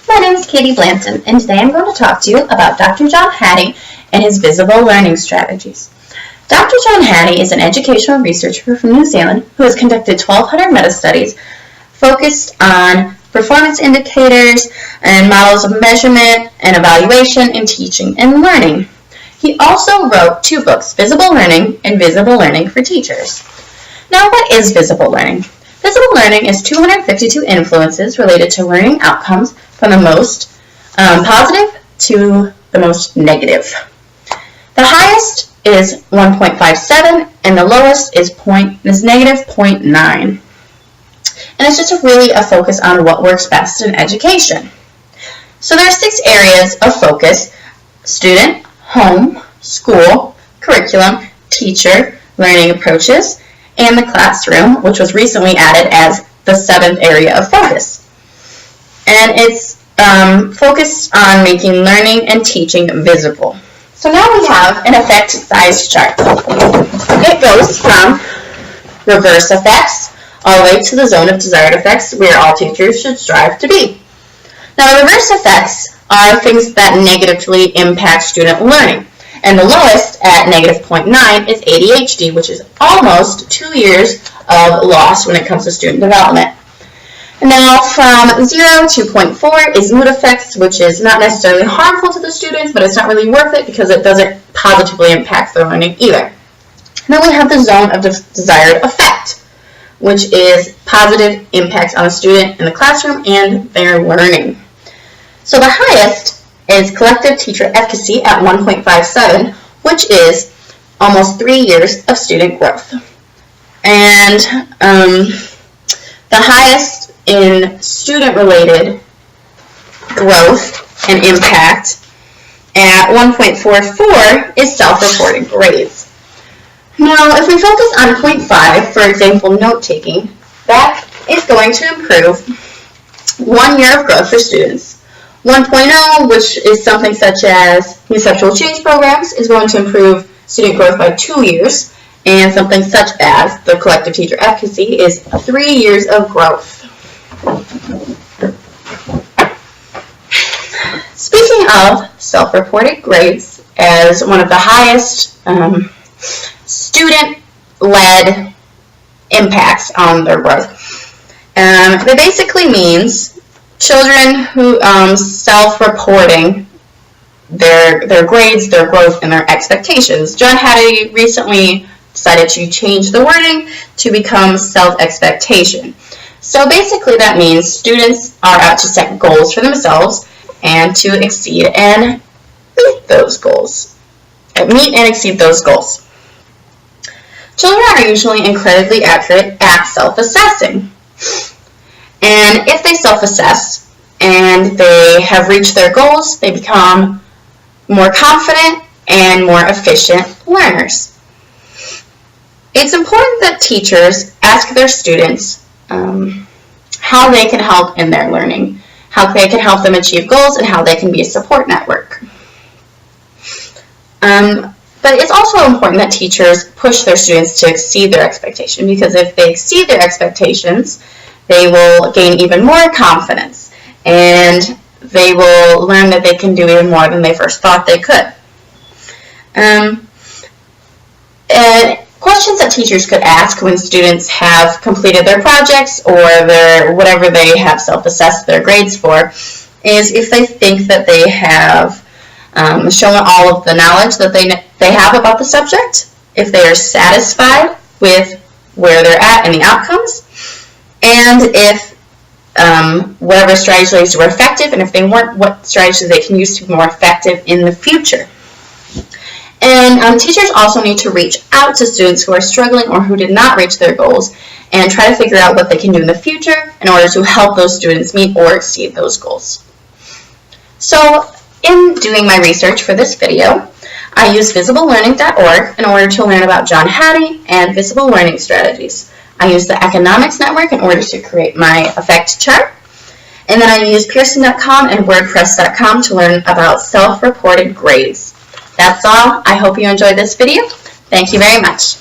my name is Katie Blanton, and today I'm going to talk to you about Dr. John Hattie and his visible learning strategies. Dr. John Hattie is an educational researcher from New Zealand who has conducted 1,200 meta-studies focused on performance indicators and models of measurement and evaluation in teaching and learning. He also wrote 2 books, Visible Learning and Visible Learning for Teachers. Now, what is visible learning? Visible learning is 252 influences related to learning outcomes from the most positive to the most negative. The highest is 1.57 and the lowest is negative 0.9. And it's just really a focus on what works best in education. So there are 6 areas of focus: student, home, school, curriculum, teacher, learning approaches, and the classroom, which was recently added as the 7th area of focus. And it's focused on making learning and teaching visible. So now we have an effect size chart. It goes from reverse effects all the way to the zone of desired effects, where all teachers should strive to be. Now, the reverse effects are things that negatively impact student learning. And the lowest at negative 0.9 is ADHD, which is almost 2 years of loss when it comes to student development. And now from 0 to 0.4 is mood effects, which is not necessarily harmful to the students, but it's not really worth it because it doesn't positively impact their learning either. And then we have the zone of desired effect, which is positive impacts on the student in the classroom and their learning. So the highest is collective teacher efficacy at 1.57, which is almost 3 years of student growth. And the highest in student-related growth and impact at 1.44 is self-reported grades. Now, if we focus on 0.5, for example, note-taking, that is going to improve 1 year of growth for students. 1.0, which is something such as conceptual change programs, is going to improve student growth by 2 years, and something such as the collective teacher efficacy is 3 years of growth. Speaking of self-reported grades as one of the highest student-led impacts on their growth, that basically means children who self-reporting their grades, their growth, and their expectations. John Hattie recently decided to change the wording to become self-expectation. So basically that means students are out to set goals for themselves and to exceed and meet those goals. Meet and exceed those goals. Children are usually incredibly accurate at self-assessing. And if they self-assess and they have reached their goals, they become more confident and more efficient learners. It's important that teachers ask their students how they can help in their learning, how they can help them achieve goals, and how they can be a support network. But it's also important that teachers push their students to exceed their expectation, because if they exceed their expectations, they will gain even more confidence, and they will learn that they can do even more than they first thought they could. Questions that teachers could ask when students have completed their projects or their whatever they have self-assessed their grades for is if they think that they have shown all of the knowledge that they have about the subject, if they are satisfied with where they're at and the outcomes, and if whatever strategies were effective, and if they weren't, what strategies they can use to be more effective in the future. And teachers also need to reach out to students who are struggling or who did not reach their goals and try to figure out what they can do in the future in order to help those students meet or exceed those goals. So in doing my research for this video, I used visiblelearning.org in order to learn about John Hattie and visible learning strategies. I used the economics network in order to create my effect chart. And then I used pearson.com and wordpress.com to learn about self-reported grades. That's all. I hope you enjoyed this video. Thank you very much.